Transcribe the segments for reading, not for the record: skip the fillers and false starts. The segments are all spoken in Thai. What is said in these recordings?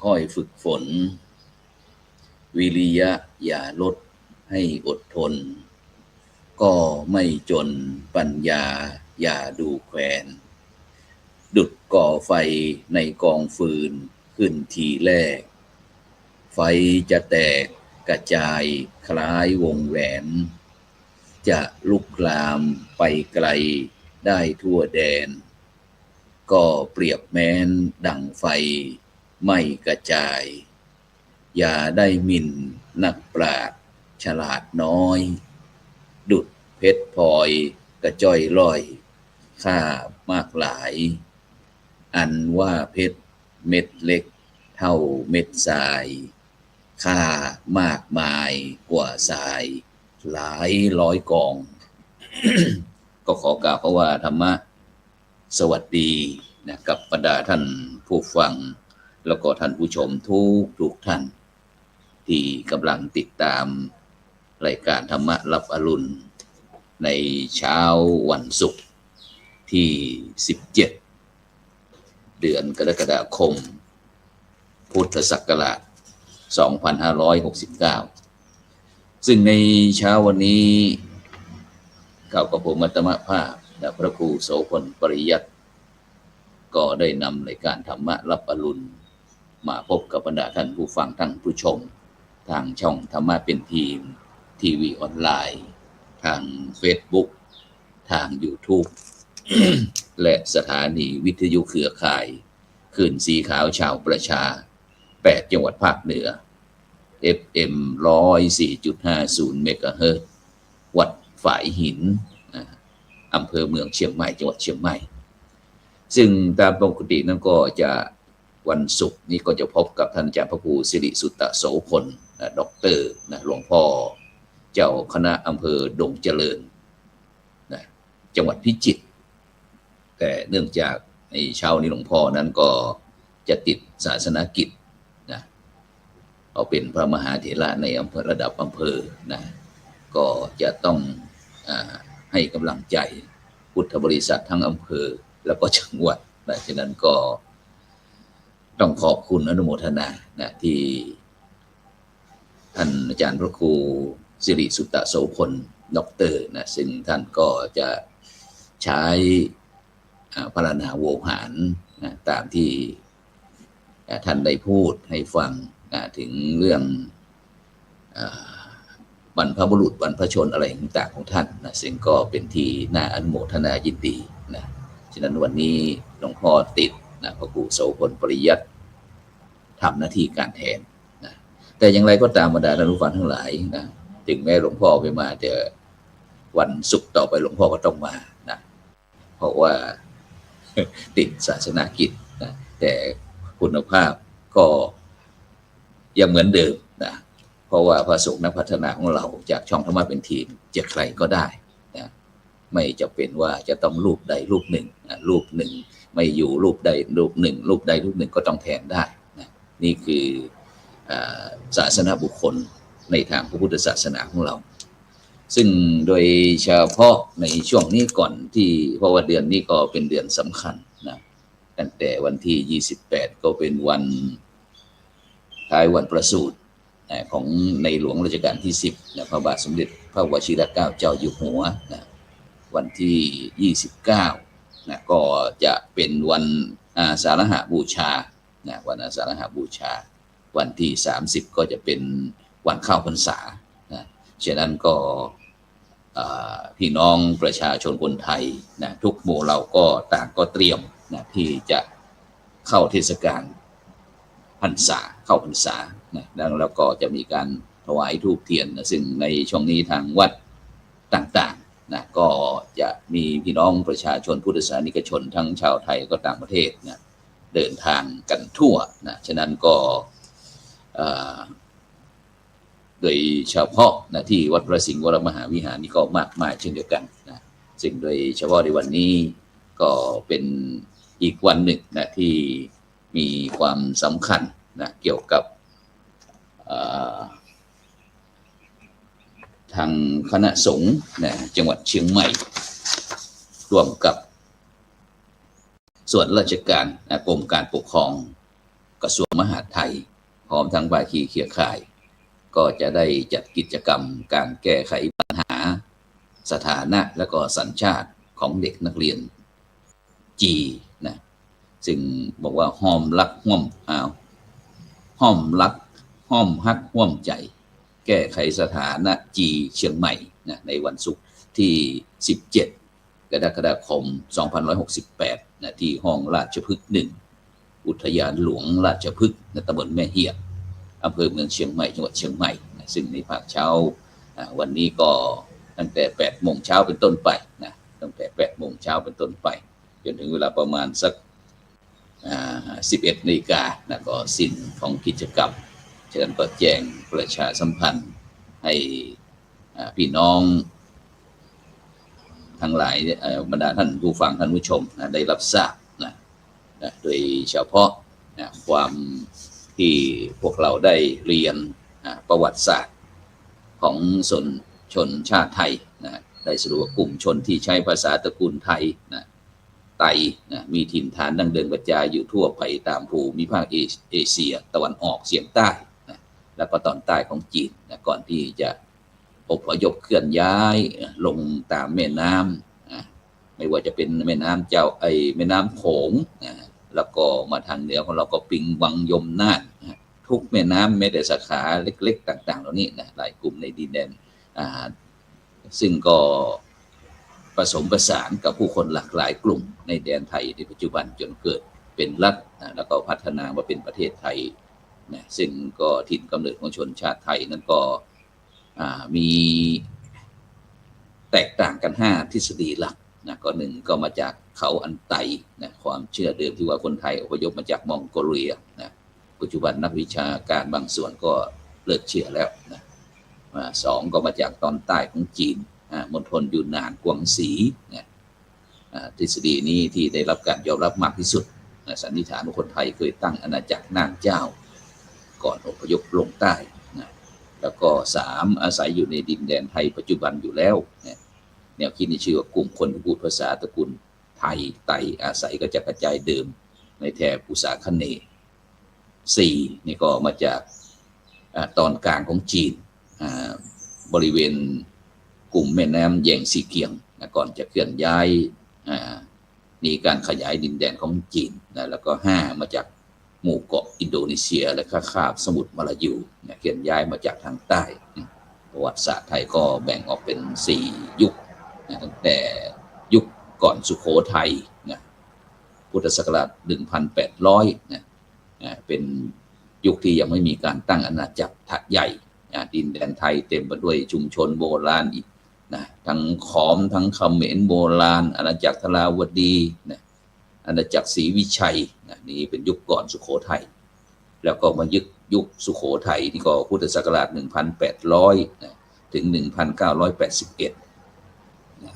ค่อยฝึกฝนวิริยะอย่าลดให้อดทนก็ไม่จนปัญญาอย่าดูแคลนดุจก่อไฟในกองฟืนขึ้นทีแรกไฟจะแตกกระจายคล้ายวงแหวนจะลุกลามไปไกลได้ทั่วแดนก็เปรียบแม้นดั่งไฟไม่กระจายอย่าได้หมิ่นนักปราชญ์ฉลาดน้อยดุจเพชรพลอยกระจ้อยล่อยค่ามากหลายอันว่าเพชรเม็ดเล็กเท่าเม็ดทรายค่ามากมายกว่าทรายหลายร้อยกอง ก็ขอกล่าวเพราะว่าธรรมะสวัสดีนะกับบรรดาท่านผู้ฟังแล้วก็ท่านผู้ชมทุกท่านที่กำลังติดตามรายการธรรมะรับอรุณในเช้าวันศุกร์ที่17เดือนกรกฎาคมพุทธศักราช2569ซึ่งในเช้าวันนี้กับผมอัตมภาพและพระครูโสพลปริยัติก็ได้นำรายการธรรมะรับอรุณมาพบกับบรรดาท่านผู้ฟังท่านผู้ชมทางช่องธรรมะเป็นทีมทีวีออนไลน์ทาง Facebook ทาง YouTube และสถานีวิทยุเครือข่ายคลื่นสีขาวชาวประชา8จังหวัดภาคเหนือ FM 104.50 เมกะเฮิรตซ์วัดฝายหินอำเภอเมืองเชียงใหม่จังหวัดเชียงใหม่ซึ่งตามปกตินั้นก็จะวันศุกร์นี้ก็จะพบกับท่านอาจารย์พระครูสิริสุตตโสพลด็อกเตอร์หลวงพ่อเจ้าคณะอำเภอดงเจริญจังหวัดพิจิตรแต่เนื่องจากในเช้านี้หลวงพ่อนั้นก็จะติดศาสนกิจนะเอาเป็นพระมหาเถระในอำเภอระดับอำเภอนะก็จะต้องให้กำลังใจพุทธบริษัททั้งอำเภอแล้วก็จังหวัดนะฉะนั้นก็ต้องขอบคุณอนุโมทนานะที่ท่านอาจารย์พระครูสิริสุตตโสพลด็อกเตอร์นะซึ่งท่านก็จะใช้พรรณนาโวหารนะตามที่ท่านได้พูดให้ฟังถึงเรื่องบรรพบุรุษบรรพชนอะไรต่างๆของท่านนะซึ่งก็เป็นที่น่าอนุโมทนายินดีนะฉะนั้นวันนี้หลวงพ่อติดนะพระครูโสพลปริยัติทำหน้าที่การแทนนะแต่อย่างไรก็ตามบรรดาท่านผู้ฟังทั้งหลายนะถึงแม้หลวงพ่อไปมาแต่วันศุกร์ต่อไปหลวงพ่อก็ต้องมานะเพราะว่าติดศาสนกิจนะแต่คุณภาพก็ยังเหมือนเดิมนะเพราะว่าพระสงฆ์นักพัฒนาของเราจากช่องธรรมะเป็นทีมจะใครก็ได้นะไม่จะเป็นว่าจะต้องรูปใดรูปหนึ่งรูปหนึ่งไม่อยู่รูปใดรูปหนึ่งรูปใดรูปหนึ่งก็ต้องแทนได้นะนี่คือศาสนาบุคคลในทางพระพุทธศาสนาของเราซึ่งโดยเฉพาะในช่วงนี้ก่อนที่เพราะว่าเดือนนี้ก็เป็นเดือนสำคัญนะตั้งแต่วันที่28ก็เป็นวันท้ายวันประสูติของในหลวงรัชกาลที่10นะพระบาทสมเด็จพระวชิรเกล้าเจ้าอยู่หัวนะวันที่29นะก็จะเป็นวันอาสาฬหบูชานะวันอาสาฬหบูชาวันที่30ก็จะเป็นวันเข้าพรรษานะฉะนั้นก็พี่น้องประชาชนคนไทยนะทุกหมู่เราก็ต่างก็เตรียมนะที่จะเข้าเทศกาลพรรษาเข้าพรรษานะแล้วก็จะมีการถวายธูปเทียนนะซึ่งในช่วงนี้ทางวัดต่างๆนะก็จะมีพี่น้องประชาชนพุทธศาสนิกชนทั้งชาวไทยก็ต่างประเทศนะเดินทางกันทั่วนะฉะนั้นก็โดยเฉพาะนะที่วัดพระสิงห์วรมหาวิหารนี่ก็มากมายเช่นเดียวกันนะซึ่งโดยเฉพาะในวันนี้ก็เป็นอีกวันหนึ่งนะที่มีความสำคัญนะเกี่ยวกับทางคณะสงฆ์นะจังหวัดเชียงใหม่ร่วมกับส่วนราชการกรมการปกครอง กระทรวงมหาดไทยพร้อมทั้งภาคีเครือข่ายก็จะได้จัดกิจกรรมการแก้ไขปัญหาสถานะและก็สัญชาติของเด็กนักเรียนจีนะซึ่งบอกว่าห้อมรักห้อมห้อมรักห้อมฮักห้อมใจแก้ไขสถานะจีเชียงใหม่นะในวันศุกร์ที่17กรกฎาคม2568นะที่ห้องราชพฤกษ์1อุทยานหลวงราชพฤกษ์ในตำบลแม่เหียดอำเภอเมืองเชียงใหม่จังหวัดเชียงใหม่นะซึ่งในภาคเช้าวันนี้ก็ตั้งแต่8 โมงเช้าเป็นต้นไปนะตั้งแต่8 โมงเช้าเป็นต้นไปจนถึงเวลาประมาณสัก11 นาฬิกานะก็สิ้นของกิจกรรมฉะนั้นก็แจ้งประชาสัมพันธ์ให้พี่น้องทั้งหลายบรรดาท่านผู้ฟังท่านผู้ชมได้รับทราบนะโดยเฉพาะความที่พวกเราได้เรียนประวัติศาสตร์ของชนชาติไทยนะได้สรุปว่ากลุ่มชนที่ใช้ภาษาตระกูลไทยนะไตนะมีถิ่นฐานดั้งเดิมกระจายอยู่ทั่วไปตามภูมิภาคเอเชียตะวันออกเฉียงใต้นะและก็ตอนใต้ของจีนนะก่อนที่จะอพยพเคลื่อนย้ายลงตามแม่น้ำไม่ว่าจะเป็นแม่น้ำแม่น้ำโขงนะแล้วก็มาทางเหนือของเราก็ปิงวังยมน่านนะทุกแม่น้ำแม้แต่สาขาเล็กๆต่างๆเหล่านี้นะหลายกลุ่มในดินแดนซึ่งก็ผสมผสานกับผู้คนหลากหลายกลุ่มในแดนไทยในปัจจุบันจนเกิดเป็นรัฐแล้วก็พัฒนามาเป็นประเทศไทยนะซึ่งก็ถิ่นกำเนิดของชนชาติไทยนั้นก็มีแตกต่างกัน5 ทฤษฎีหลักนะก็1ก็มาจากเขาอันไตนะความเชื่อเดิมที่ว่าคนไทยอพยพมาจากมองโกเลียนะปัจจุบันนักวิชาการบางส่วนก็เลิกเชื่อแล้วนะ2ก็มาจากตอนใต้ของจีนมณฑลยูนนานกวางสีนะทฤษฎีนี้ที่ได้รับการยอมรับมากที่สุดสันนิษฐานว่าคนไทยเคยตั้งอาณาจักรน่านเจ้าก่อนอพยพลงใต้นะแล้วก็3อาศัยอยู่ในดินแดนไทยปัจจุบันอยู่แล้วนะแนวคิดนี้ชื่อว่ากลุ่มคนพูดภาษาตระกูลไทยไตอาศัยก็จะกระจายเดิมในแถบอุษาคเนย์4นี่ก็มาจากตอนกลางของจีนบริเวณกลุ่มแม่น้ำแยงซีเกียงนะก่อนจะเคลื่อนย้ายมีการขยายดินแดนของจีนนะแล้วก็5มาจากหมู่เกาะอินโดนีเซียและคาบสมุทรมาลายูนะเคลื่อนย้ายมาจากทางใต้ประวัติศาสตร์ไทยก็แบ่งออกเป็น4 ยุคนะตั้งแต่ยุคก่อนสุโขทัยนะพุทธศักราช 1,800 นะเป็นยุคที่ยังไม่มีการตั้งอาณาจักรใหญ่ดินแดนไทยเต็มไปด้วยชุมชนโบราณอีกนะทั้งขอมทั้งเขมรโบราณอาณาจักรทราวดีนะอาณาจักรศรีวิชัยนะนี่เป็นยุคก่อนสุโขทัยแล้วก็มายุคสุโขทัยที่ก็พุทธศักราช 1,800 นะถึง 1,981 นะ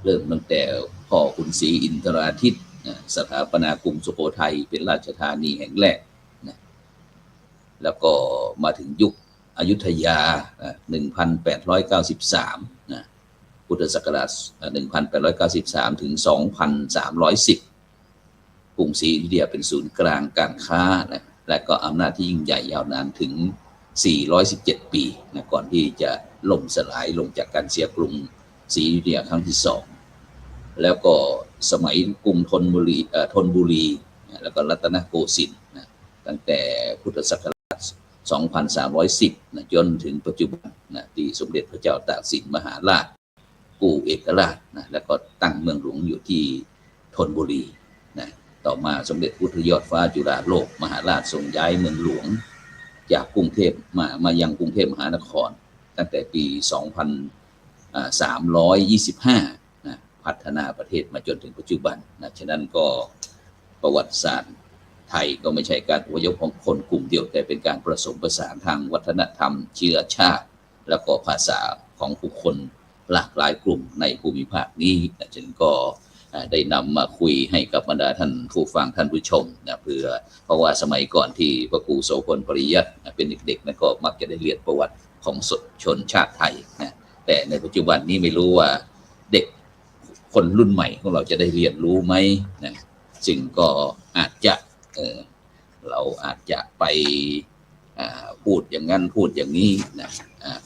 เริ่มตั้งแต่พ่อขุนศรีอินทราทิตย์นะสถาปนากรุงสุโขทัยเป็นราชธานีแห่งแรกนะแล้วก็มาถึงยุคอยุธยา 1,893 นะพุทธศักราช 1,893 ถึง 2,310 กรุงศรีอยุธยาเป็นศูนย์กลางการค้านะและก็อำนาจที่ยิ่งใหญ่ยาวนานถึง 417 ปีนะก่อนที่จะล่มสลายลงจากการเสียกรุงศรีอยุธยาครั้งที่ 2แล้วก็สมัยกรุงธนบุรีแล้วก็รัตนโกสินทร์นะตั้งแต่พุทธศักราช 2,310 นะจนถึงปัจจุบันนะที่สมเด็จพระเจ้าตากสินมหาราชกู้เอกราชนะแล้วก็ตั้งเมืองหลวงอยู่ที่ธนบุรีนะต่อมาสมเด็จพุทธยอดฟ้าจุฬาโลกมหาราชทรงย้ายเมืองหลวงจากกรุงเทพมายังกรุงเทพมหานครตั้งแต่ปี 2,325 นะพัฒนาประเทศมาจนถึงปัจจุบันนะฉะนั้นก็ประวัติศาสตร์ไทยก็ไม่ใช่การอพยพของคนกลุ่มเดียวแต่เป็นการผสมผสานทางวัฒนธรรมเชื้อชาติแล้วก็ภาษาของผู้คนหลากหลายกลุ่มในภูมิภาคนี้นะฉะนั้นก็ได้นำมาคุยให้กับบรรดาท่านผู้ฟังท่านผู้ชมนะเพราะว่าสมัยก่อนที่พระครูโสพลปริยัติเป็นเด็กๆนะก็มักจะได้เรียนประวัติของชนชาติไทยนะแต่ในปัจจุบันนี้ไม่รู้ว่าเด็กคนรุ่นใหม่ของเราจะได้เรียนรู้ไหมนะจึงก็อาจจะ เราอาจจะไปพูดอย่างนั้นพูดอย่างนี้นะ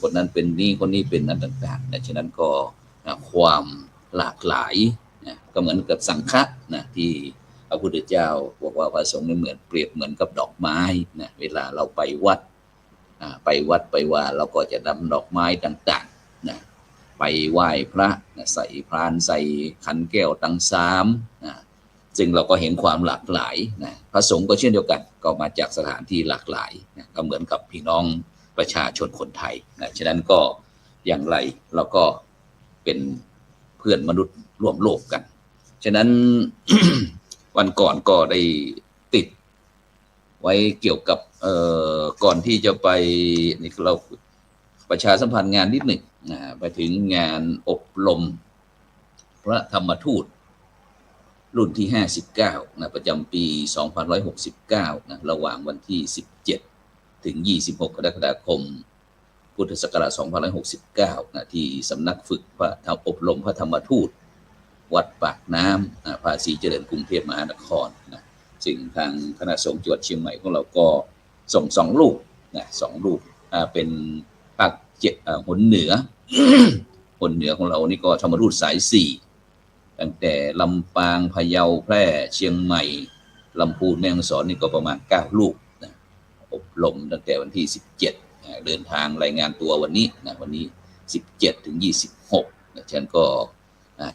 คนนั้นเป็นนี้คนนี้เป็นนั้นต่างๆนะฉะนั้นก็ความหลากหลายนะก็เหมือนกับสังฆะนะที่พระพุทธเจ้าบอกว่าพระสงฆ์เหมือนเปรียบเหมือนกับดอกไม้นะเวลาเราไปวัดไปว่าเราก็จะนำดอกไม้ต่างๆนะไปไหว้พระนะใส่พานใส่ขันแก้วตั้งสามนะซึ่งเราก็เห็นความหลากหลายนะพระสงฆ์ก็เช่นเดียวกันก็มาจากสถานที่หลากหลายนะก็เหมือนกับพี่น้องประชาชนคนไทยนะฉะนั้นก็อย่างไรเราก็เป็นเพื่อนมนุษย์ร่วมโลกกันฉะนั้น วันก่อนก็ได้ติดไว้เกี่ยวกับก่อนที่จะไปนี่เราประชาสัมพันธ์งานนิดหนึ่งไปถึงงานอบรมพระธรรมทูตรุ่นที่59นะประจำปี2569นะระหว่างวันที่17ถึง26กรกฎาคมพุทธศักราช2569นะที่สำนักฝึกพระอบรมพระธรรมทูตวัดปากน้ำภาษีเจริญกรุงเทพมหานครนะซึ่งทางคณะสงฆ์จังหวัดเชียงใหม่ของเราก็ส่ง2 รูปนะ2 รูปเป็นภาคหนเหนือ หนเหนือของเรานี่ก็ธรรมทูตสาย4ตั้งแต่ลำปางพะเยาแพร่เชียงใหม่ลำพูนแม่ฮ่องสอนนี่ก็ประมาณ9 รูปนะอบรมตั้งแต่วันที่17เดินทางรายงานตัววันนี้นะวันนี้17ถึง26นะฉันก็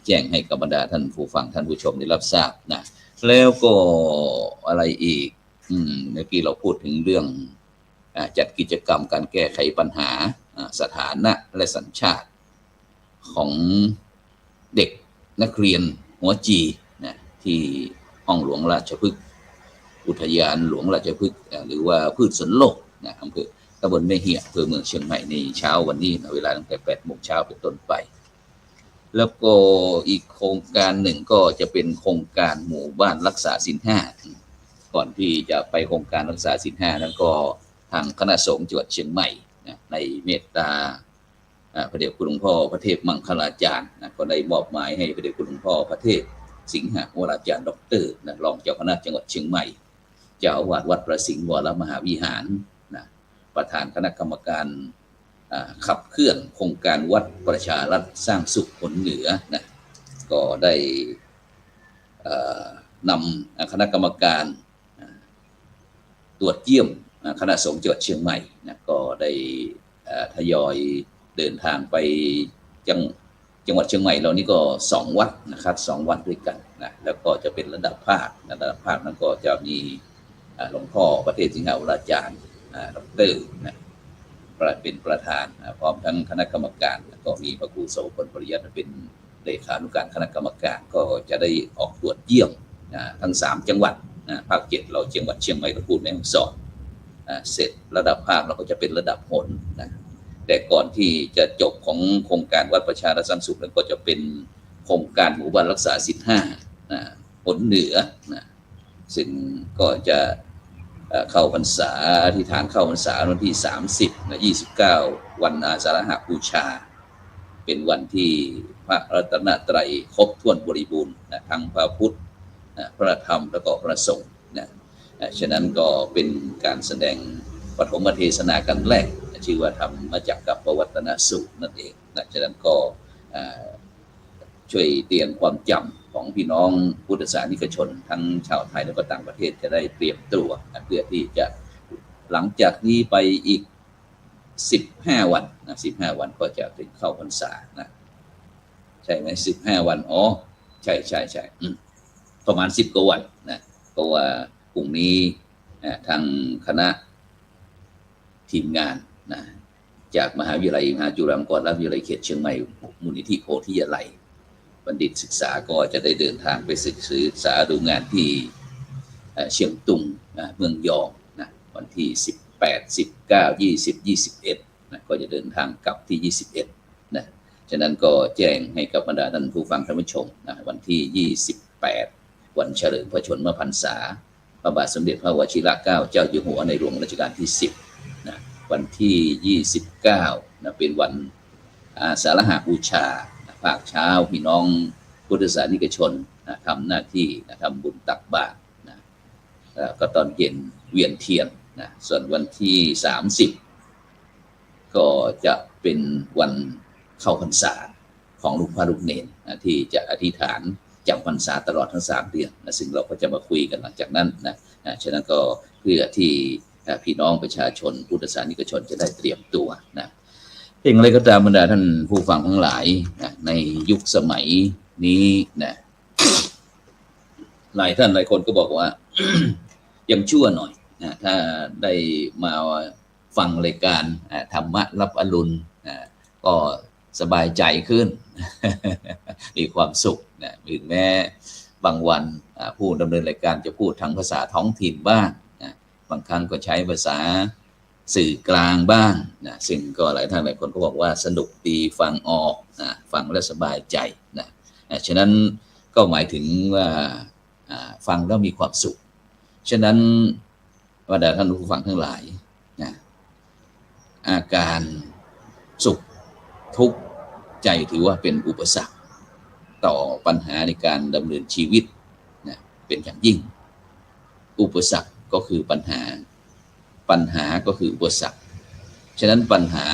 แจ้งให้กับบรรดาท่านผู้ฟังท่านผู้ชมได้รับทราบนะแล้วก็อะไรอีกเมื่อกี้เราพูดถึงเรื่องจัดกิจกรรมการแก้ไขปัญหาสถานะและสัญชาติของเด็กนักเรียนหัวจีนะที่ห้องหลวงราชพฤกษ์อุทยานหลวงราชพฤกษ์หรือว่าพืชสวนโลกนะอำเภอตำบลแม่เหี่ยอำเภอเมืองเชียงใหม่ในเช้าวันนี้นะเวลาตั้งแต่ 8 โมงเช้าเป็นต้นไปแล้วก็อีกโครงการหนึ่งก็จะเป็นโครงการหมู่บ้านรักษาศีล 5ก่อนที่จะไปโครงการรักษาศีล 5นั้นก็ทางคณะสงฆ์จังหวัดเชียงใหม่นะในเมตตาพระเดชคุณหลวงพ่อพระเทพมังคลาจารย์นะก็ได้มอบหมายให้พระเดชคุณหลวงพ่อพระเทพสิงหวราจารย์ด็อกเตอร์นะรองเจ้าคณะจังหวัดเชียงใหม่เจ้าอาวาสวัดประสิงห์วรมหาวิหารนะประธานคณะกรรมการขับเคลื่อนโครงการวัดประชารัฐสร้างสุขผลเหนือนะก็ได้นำคณะกรรมการตรวจเยี่ยมคณะสงฆ์จังหวัดเชียงใหม่นะก็ได้ทยอยเดินทางไปจังหวัดเชียงใหม่เรานี่ก็2 วัดนะครับ2 วัดด้วยกันนะแล้วก็จะเป็นระดับภาคระดับภาคนั้นก็จะมีหลวงพ่อพระเทพสิงหวราจารย์ดร.นะเป็นประธานพร้อมทั้งคณะกรรมการก็มีพระครูโสพลปริยัติเป็นเลขานุการคณะกรรมการก็จะได้ออกตรวจเยี่ยมทั้ง3 จังหวัดภาค7เราจังหวัดเชียงใหม่ลำพูนแม่ฮ่องสอนเสร็จระดับภาคเราก็จะเป็นระดับหนนะแต่ก่อนที่จะจบของโครงการวัดประชารัฐสร้างสุขนั้นก็จะเป็นโครงการหมู่บ้านรักษาศีล 5หนเหนือนะซึ่งก็จะเข้าพรรษาที่ฐานเข้าพรรษาวันที่30นะ29วันอาสาฬหบูชาเป็นวันที่พระรัตนตรัยครบถ้วนบริบูรณ์นะทั้งพระพุทธพระธรรมและก็พระสงฆ์นะฉะนั้นก็เป็นการแสดงปฐมเทศนากันแรกชื่อว่าธรรมจักรปวัตนสูตรนั่นเองนะฉะนั้นก็ช่วยเตือนความจำของพี่น้องพุทธศาสนิกชนทั้งชาวไทยและก็ต่างประเทศจะได้เตรียมตัวเพื่อที่จะหลังจากนี้ไปอีก15 วันนะ15 วันก็จะถึงเข้าพรรษานะใช่ไหม15 วันอ๋อใช่ประมาณ10 กว่าวันนะเพราะว่าพรุ่งนี้ทางคณะทีมงานนะจากมหาวิทยาลัยมหาจุฬาลงกรณราชวิทยาลัยเขตเชียงใหม่มูลนิธิโพธิยาลัยบัณฑิตศึกษาก็จะได้เดินทางไปศึกษาดูงานที่เชียงตุงเมืองยองนะวันที่18 19 20 21นะก็จะเดินทางกลับที่21นะฉะนั้นก็แจ้งให้กับบรรดาท่านผู้ฟังท่านผู้ชมนะวันที่28วันเฉลิมพระชนมพรรษาพระบาทสมเด็จพระวชิรเกล้าเจ้าอยู่หัวในหลวงรัชกาลที่10นะวันที่29นะเป็นวันอาสาฬหบูชาภาคเช้าพี่น้องพุทธศาสนิกชนทำหน้าที่ทำบุญตักบาตรนะ ก็ตอนเย็นเวียนเทียนนะส่วนวันที่30ก็จะเป็นวันเข้าพรรษาของลูกพระลูกเนรที่จะอธิษฐานจำพรรษาตลอดทั้ง3 เดือนนะซึ่งเราก็จะมาคุยกันหลังจากนั้นนะฉะนั้นก็เพื่อที่พี่น้องประชาชนพุทธศาสนิกชนจะได้เตรียมตัวนะเองอะไรก็ตามบรรดาท่านผู้ฟังทั้งหลายนะในยุคสมัยนี้นะหลายท่านหลายคนก็บอกว่า ยังชั่วหน่อยนะถ้าได้มาฟังรายการธรรมะรับอรุณก็สบายใจขึ้น มีความสุขนะถึงแม้บางวันผู้ดำเนินรายการจะพูดทางภาษาท้องถิ่นบ้างนะบางครั้งก็ใช้ภาษาสื่อกลางบ้างนะซึ่งก็หลายท่านหลายคนก็บอกว่าสนุกดีฟังออกนะฟังแล้วสบายใจนะฉะนั้นก็หมายถึงว่าฟังแล้วมีความสุขฉะนั้นบรรดาท่านผู้ฟังทั้งหลายนะอาการสุขทุกข์ใจถือว่าเป็นอุปสรรคต่อปัญหาในการดำเนินชีวิตนะเป็นอย่างยิ่งอุปสรรคก็คือปัญหาก็คืออุปสรรคฉะนั้นปัญหา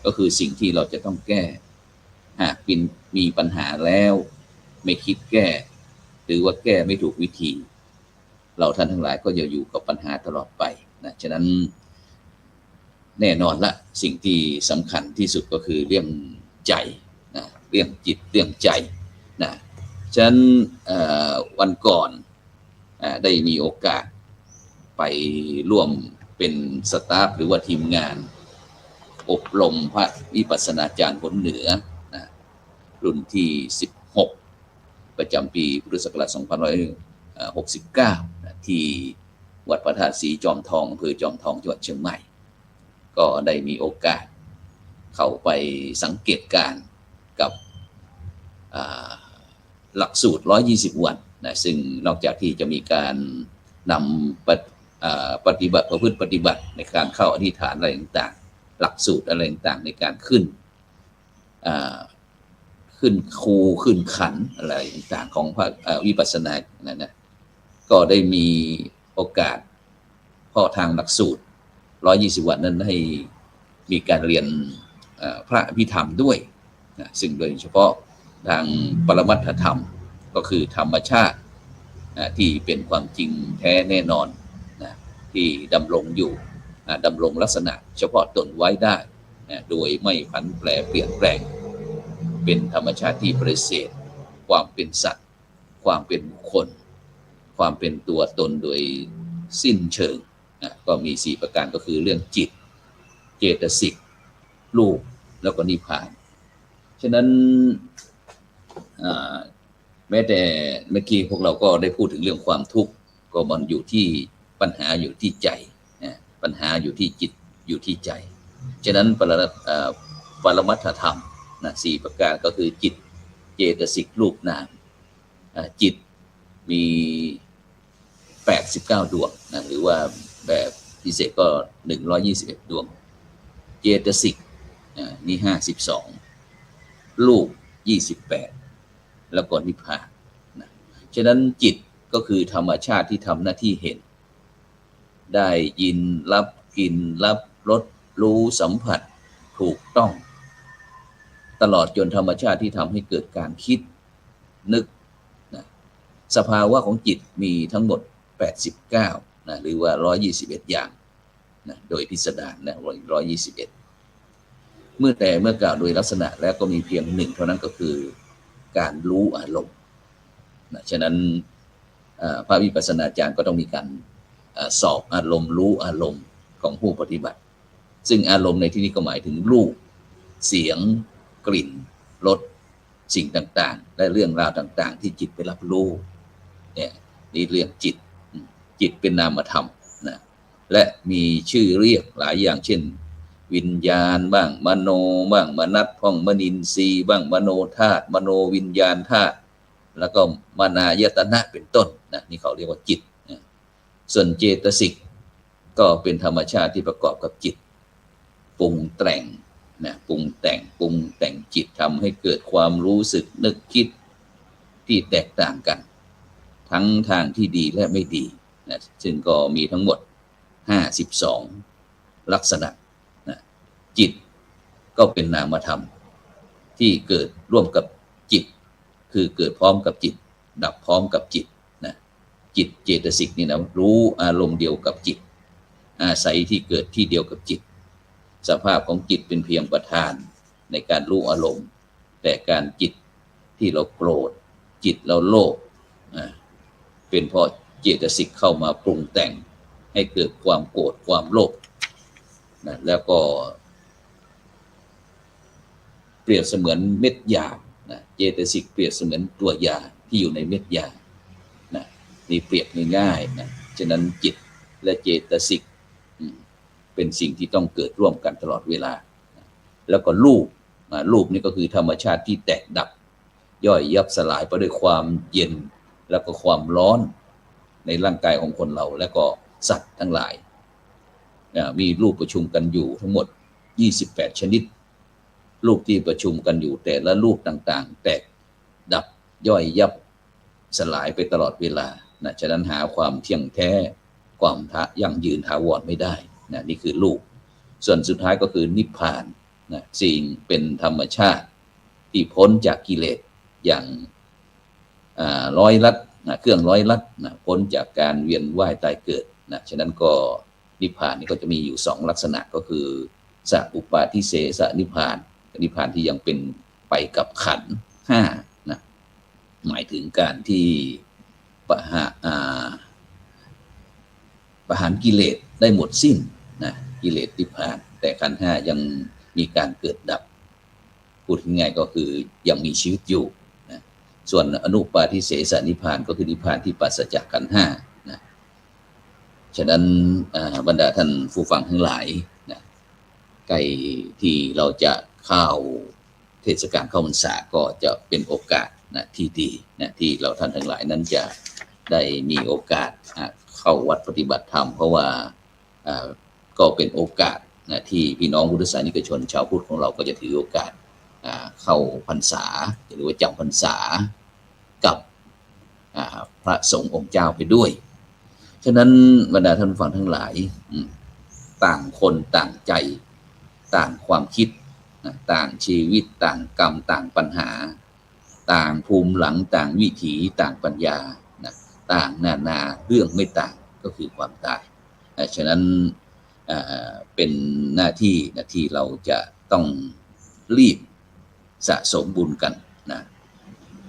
ก็คือสิ่งที่เราจะต้องแก้หากมีปัญหาแล้วไม่คิดแก้หรือว่าแก้ไม่ถูกวิธีเราท่านทั้งหลายก็จะอยู่กับปัญหาตลอดไปนะฉะนั้นแน่นอนละสิ่งที่สำคัญที่สุดก็คือเรื่องใจนะเรื่องจิตเรื่องใจนะฉะนั้นวันก่อนได้มีโอกาสไปร่วมเป็นสตาฟหรือว่าทีมงานอบรมพระวิปัสสนาจารย์ผลเหนือนะรุ่นที่16ประจำปีพุทธศักราช2569นะที่วัดพระธาตุศรีจอมทองอำเภอจอมทองจังหวัดเชียงใหม่ก็ได้มีโอกาสเข้าไปสังเกตการณ์กับหลักสูตร120 วันนะซึ่งนอกจากที่จะมีการนำปฏิบัติประพฤติปฏิบัติในการเข้าอธิษฐานอะไรต่างๆหลักสูตรอะไรต่างๆในการขึ้นครูขึ้นขันอะไรต่างๆของพระวิปัสสนานะก็ได้มีโอกาสพ่อทางหลักสูตร120 วันนั้นให้มีการเรียนพระอภิธรรมด้วยนะซึ่งโดยเฉพาะทางปรมัตถธรรมก็คือธรรมชาติที่เป็นความจริงแท้แน่นอนนะที่ดำรงอยู่ดำรงลักษณะเฉพาะตนไว้ได้นะโดยไม่ผันแปรเปลี่ยนแปลงเป็นธรรมชาติที่ประเสริฐความเป็นสัตว์ความเป็นบุคคลความเป็นตัวตนโดยสิ้นเชิงก็มี4ประการก็คือเรื่องจิตเจตสิกรูปแล้วก็นิพพานฉะนั้นแม้แต่เมื่อกี้พวกเราก็ได้พูดถึงเรื่องความทุกข์ก็มันอยู่ที่ปัญหาอยู่ที่ใจปัญหาอยู่ที่จิตอยู่ที่ใจฉะนั้นปรมัตถธรรมนะ4ประการก็คือจิตเจตสิกรูปนามจิตมี89 ดวงนะหรือว่าแบบพิเศษก็121 ดวงเจตสิกนี่52รูป28แล้วก็นิพพานนะฉะนั้นจิตก็คือธรรมชาติที่ทำหน้าที่เห็นได้ยินรับกลิ่นรับรสรู้สัมผัสถูกต้องตลอดจนธรรมชาติที่ทำให้เกิดการคิดนึกนะสภาวะของจิตมีทั้งหมด89นะหรือว่า121อย่างนะโดยพิสดารนะ121เมื่อกล่าวโดยลักษณะแล้วก็มีเพียง1เท่านั้นก็คือการรู้อารมณ์นะฉะนั้นพระวิปัสสนาจารย์ก็ต้องมีการสอบอารมณ์รู้อารมณ์ของผู้ปฏิบัติซึ่งอารมณ์ในที่นี้ก็หมายถึงรูปเสียงกลิ่นรสสิ่งต่างๆและเรื่องราวต่างๆที่จิตไปรับรู้เนี่ยนี่เรียกจิตเป็นนามธรรมนะและมีชื่อเรียกหลายอย่างเช่นวิญญาณบ้างมโนบ้างมนัสท่องมนินทรีย์บ้างมโนธาตุมโนวิญญาณธาตุแล้วก็มนายตนะเป็นต้นนะนี่เขาเรียกว่าจิตนะส่วนเจตสิกก็เป็นธรรมชาติที่ประกอบกับจิตปรุงแต่งนะปรุงแต่งจิตทำให้เกิดความรู้สึกนึกคิดที่แตกต่างกันทั้งทางที่ดีและไม่ดี นะซึ่งก็มีทั้งหมด52ลักษณะนะจิตก็เป็นนามธรรมที่เกิดร่วมกับจิตคือเกิดพร้อมกับจิตดับพร้อมกับจิตนะจิตเจตสิกนี่นะรู้อารมณ์เดียวกับจิตอาศัยที่เกิดที่เดียวกับจิตสภาพของจิตเป็นเพียงประธานในการรู้อารมณ์แต่การจิตที่เราโกรธจิตเราโลภเป็นเพราะเจตสิกเข้ามาปรุงแต่งให้เกิดความโกรธความโลภนะแล้วก็เปรียบเสมือนเม็ดยานะเจตสิกเปรียบเสมือนตัวยาที่อยู่ในเม็ดยานะนี่เปรียบง่ายๆนะฉะนั้นจิตและเจตสิกเป็นสิ่งที่ต้องเกิดร่วมกันตลอดเวลาแล้วก็รูปนี่ก็คือธรรมชาติที่แตกดับย่อยยับสลายไปด้วยความเย็นแล้วก็ความร้อนในร่างกายของคนเราและก็สัตว์ทั้งหลายมีรูปประชุมกันอยู่ทั้งหมด28ชนิดรูปที่ประชุมกันอยู่แต่ละรูปต่างๆแตกดับย่อยยับสลายไปตลอดเวลานะฉะนั้นหาความเที่ยงแท้ความยั่งยืนถาวรไม่ได้นะนี่คือรูปส่วนสุดท้ายก็คือนิพพานนะสิ่งเป็นธรรมชาติที่พ้นจากกิเลสอย่างร้อยลัดนะเครื่องร้อยลัดนะพ้นจากการเวียนว่ายตายเกิดนะฉะนั้นก็นิพพานนี่ก็จะมีอยู่2ลักษณะก็คือสัพปาทิเสสนิพพานนิพพานที่ยังเป็นไปกับขันธ์5นะหมายถึงการที่ประหารกิเลสได้หมดสิ้นนะกิเลสนิพพานแต่ขันธ์5ยังมีการเกิดดับพูดง่ายๆก็คือยังมีชีวิตอยู่นะส่วนอนุปาทิเสสนิพพานก็คือนิพพานที่ปราศจากขันธ์5นะฉะนั้นบรรดาท่านผู้ฟังทั้งหลายนะใกล้ที่เราจะเข้าเทศกาลเข้าพรรษาก็จะเป็นโอกาสนะที่ดีนะที่เราท่านทั้งหลายนั้นจะได้มีโอกาสเข้าวัดปฏิบัติธรรมเพราะว่าก็เป็นโอกาสนะที่พี่น้องพุทธศาสนิกชนชาวพุทธของเราก็จะถือโอกาสเข้าพรรษาหรือว่าจำพรรษากับพระสงฆ์องค์เจ้าไปด้วยฉะนั้นบรรดาท่านผู้ฟังทั้งหลายต่างคนต่างใจต่างความคิดต่างชีวิตต่างกรรมต่างปัญหาต่างภูมิหลังต่างวิถีต่างปัญญาต่างนานาเรื่องไม่ต่างก็คือความตายฉะนั้นเป็นหน้าที่เราจะต้องรีบสะสมบุญกันนะ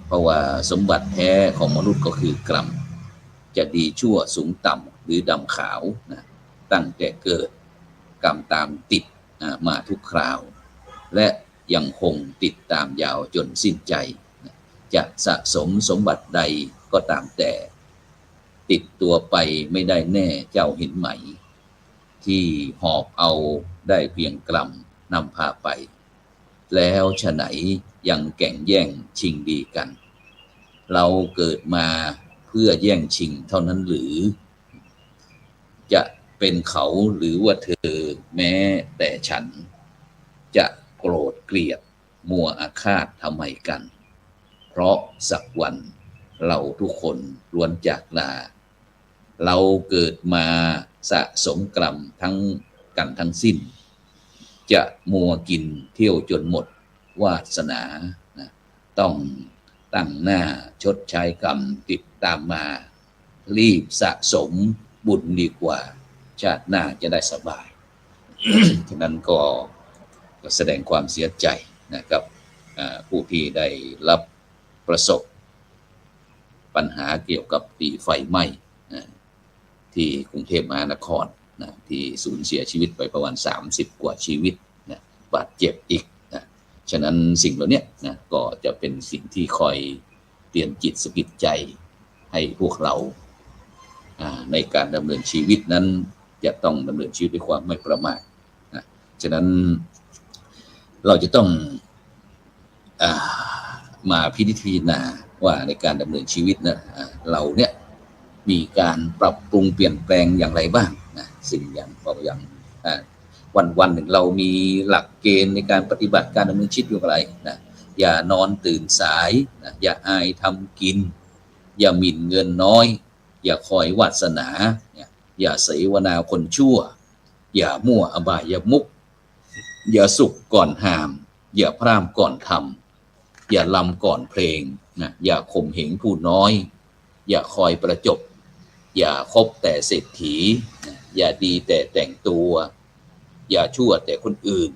เพราะว่าสมบัติแท้ของมนุษย์ก็คือกรรมจะดีชั่วสูงต่ำหรือดำขาวนะตั้งแต่เกิดกรรมตามติดมาทุกคราวและยังคงติดตามยาวจนสิ้นใจจะสะสมสมบัติใดก็ตามแต่ติดตัวไปไม่ได้แน่เจ้าเห็นไหมที่หอบเอาได้เพียงกรรมนำพาไปแล้วฉะไหนยังแก่งแย่งชิงดีกันเราเกิดมาเพื่อแย่งชิงเท่านั้นหรือจะเป็นเขาหรือว่าเธอแม้แต่ฉันจะโกรธเกลียดมัวอาฆาตทำไมกันเพราะสักวันเราทุกคนล้วนจากลาเราเกิดมาสะสมกรรมทั้งสิ้นจะมัวกินเที่ยวจนหมดวาสนานะต้องตั้งหน้าชดใช้กรรมติดตามมารีบสะสมบุญดีกว่าชาติหน้าจะได้สบาย ฉะนั้นก็แสดงความเสียใจนะครับผู้ที่ได้รับประสบปัญหาเกี่ยวกับที่ไฟไหม้ที่กรุงเทพมหานครนะที่สูญเสียชีวิตไปประมาณ30กว่าชีวิตนะบาดเจ็บอีกนะฉะนั้นสิ่งเหล่านี้นะก็จะเป็นสิ่งที่คอยเตือนจิตสะกิดใจให้พวกเราในการดำเนินชีวิตนั้นจะต้องดำเนินชีวิตด้วยความไม่ประมาทนะฉะนั้นเราจะต้องมาพิจารณาว่าในการดำเนินชีวิตนะเราเนี่ยมีการปรับปรุงเปลี่ยนแปลงอย่างไรบ้างนะสิ่งอย่างวันหนึ่งเรามีหลักเกณฑ์ในการปฏิบัติการดำเนินชีวิตอย่างไรนะอย่านอนตื่นสายนะอย่าอายทำกินอย่าหมิ่นเงินน้อย อย่าคอยวาสนาอย่าเสวนาคนชั่วอย่ามั่วอบายมุขอย่าสุขก่อนหามอย่าพร่ำก่อนทำอย่าลำก่อนเพลงนะอย่าข่มเหงผู้น้อยอย่าคอยประจบอย่าคบแต่เศรษฐีอย่าดีแต่แต่งตัวอย่าชั่วแต่คนอื่น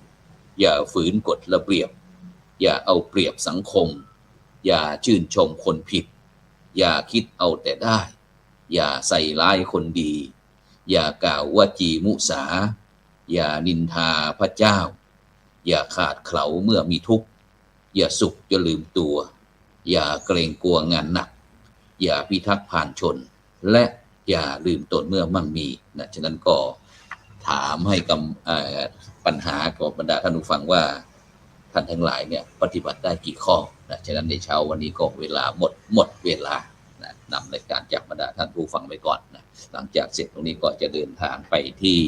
อย่าฝืนกฎระเบียบอย่าเอาเปรียบสังคมอย่าชื่นชมคนผิดอย่าคิดเอาแต่ได้อย่าใส่ร้ายคนดีอย่ากล่าววจีมุสาอย่านินทาพระเจ้าอย่าขาดเขลาเมื่อมีทุกข์อย่าสุขจนลืมตัวอย่าเกรงกลัวงานหนักอย่าพิทักษ์ผ่านชนและอย่าลืมตนเมื่อมั่งมีนะฉะนั้นก็ถามให้ปัญหาของบรรดาท่านผู้ฟังว่าท่านทั้งหลายเนี่ยปฏิบัติได้กี่ข้อนะฉะนั้นในเช้าวันนี้ก็เวลาหมดเวลานะนำรายการจากบรรดาท่านผู้ฟังไปก่อนนะหลังจากเสร็จตรงนี้ก็จะเดินทางไปที่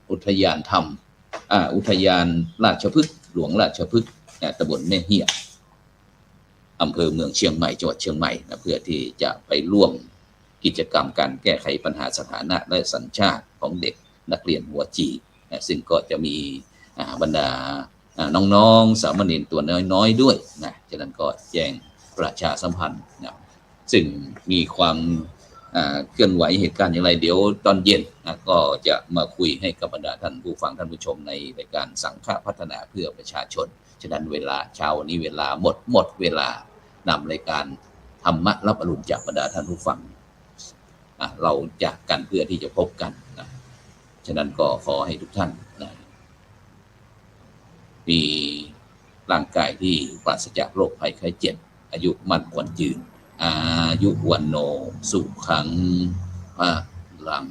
อุทยานธรรมอุทยานราชพฤกษ์หลวงราชพฤกษ์ตำบลแม่เหี่ยอำเภอเมืองเชียงใหม่จังหวัดเชียงใหม่นะเพื่อที่จะไปร่วมกิจกรรมการแก้ไขปัญหาสถานะและสัญชาติของเด็กนักเรียนหัวจีนะซึ่งก็จะมีบรรดาน้องๆสามเณรตัวน้อยๆด้วยนะฉะนั้นก็แจ้งประชาสัมพันธ์นะซึ่งมีความเคลื่อนไหวเหตุการณ์อย่างไรเดี๋ยวตอนเย็นนะก็จะมาคุยให้กับบรรดาท่านผู้ฟังท่านผู้ชมในรายการสังฆพัฒนาเพื่อประชาชนฉะนั้นเวลาเช้าวันนี้เวลาหมดเวลานำรายการธรรมะรับอรุณจากบรรดาท่านผู้ฟังเราจากกันเพื่อที่จะพบกันนะฉะนั้นก็ขอให้ทุกท่านนะมีร่างกายที่ปราศจากโรคภัยไข้เจ็บอายุมั่นขวัญยืนอายุวันโนสุขังพลัง